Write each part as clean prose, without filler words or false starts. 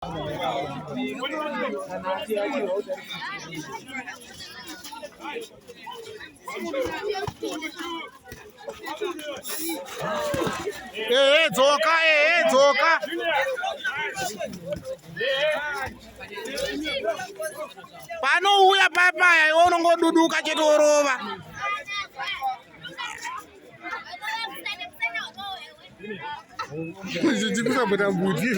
Dzoka, dzoka. Panouya papaya iwe unongoduduka chitorova. Zvichikusa kuita mbuti.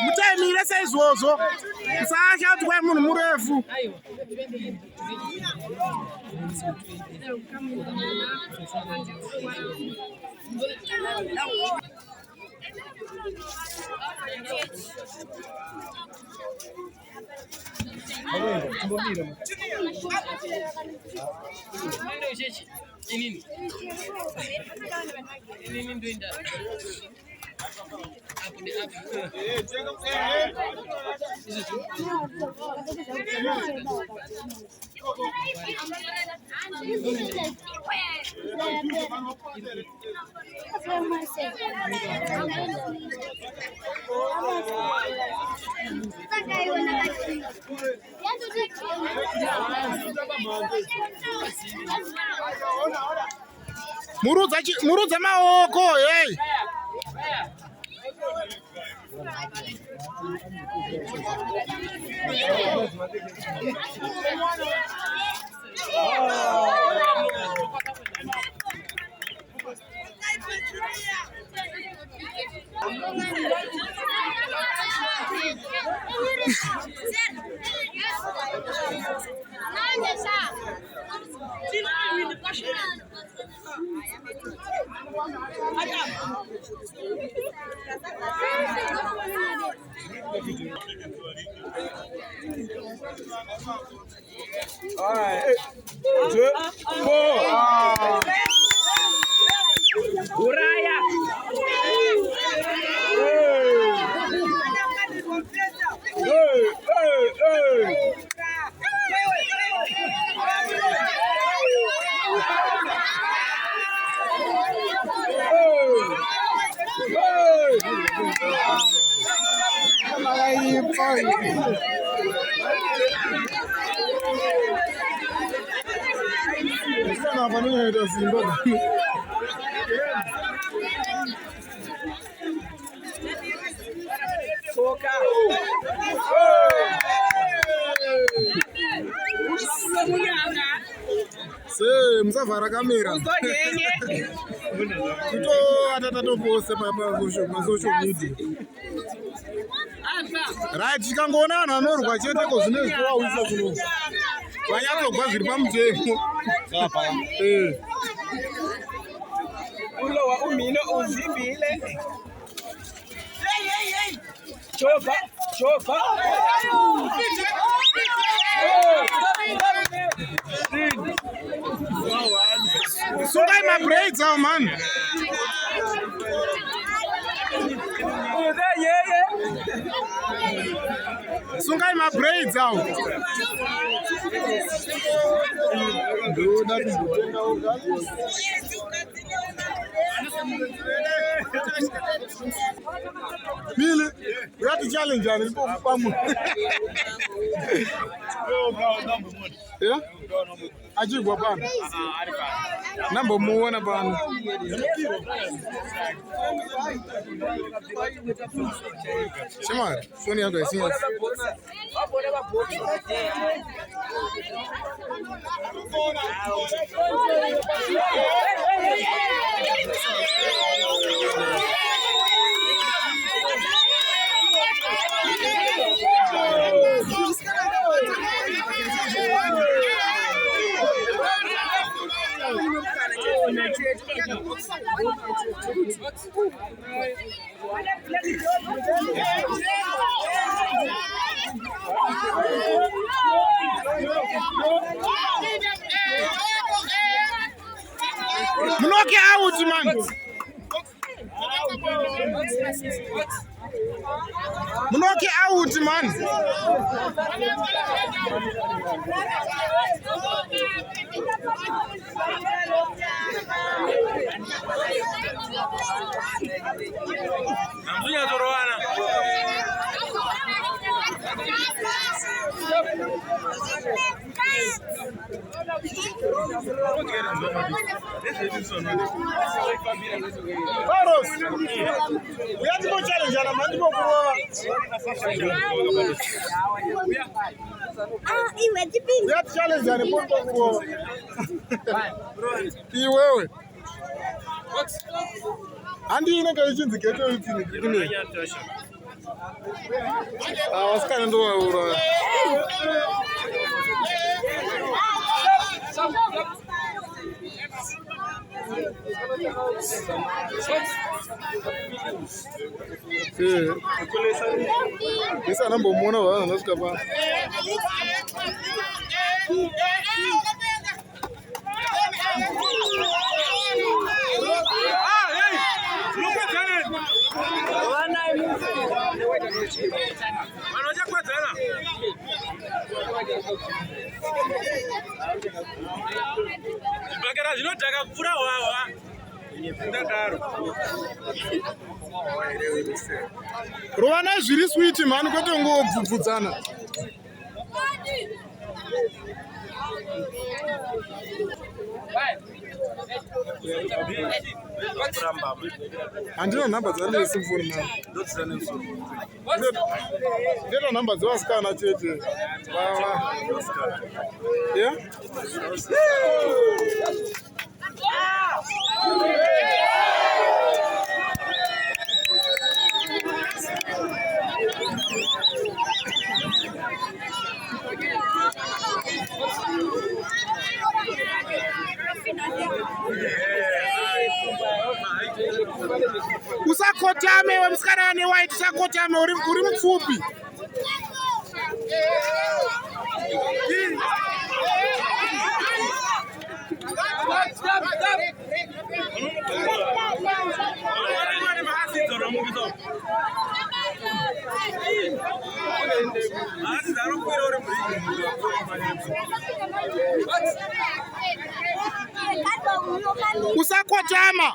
Muchaimira saizvozvo kusasha kuti kwai munhu murefu. Murudza maoko, hey. All right. 2, 4. Uraya. Msavara kamera. Kuto atatoposta social media. Right, tikangoona vanhu vanorwa chete kozvinezvi wawisa kuno. Vanyatsogwa zviri pamutemo. Ulowa umhino uzimbile. Chova. Sungai my braids out, man. Sungai my braids out. Really? We have to challenge and yeah? Ajibwa bana. Number muona bana. Shema, phone yangu isinya. Munoke out, man. Munoke out, man. Carlos, we have to go challenge and I'm going to go we have to challenge and I'm going to go Iwewe. Andy, you know, going to get everything. I was kind of doing Esa number one of us go back. Rwana is really sweet, man. Go to go Futsana. And the numbers are less simple, man. The numbers are scanned. Yeah? Usakotame wamsikarane white usakotame uri mupfupi usakotama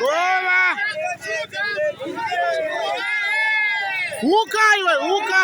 Roma Uka iwe uka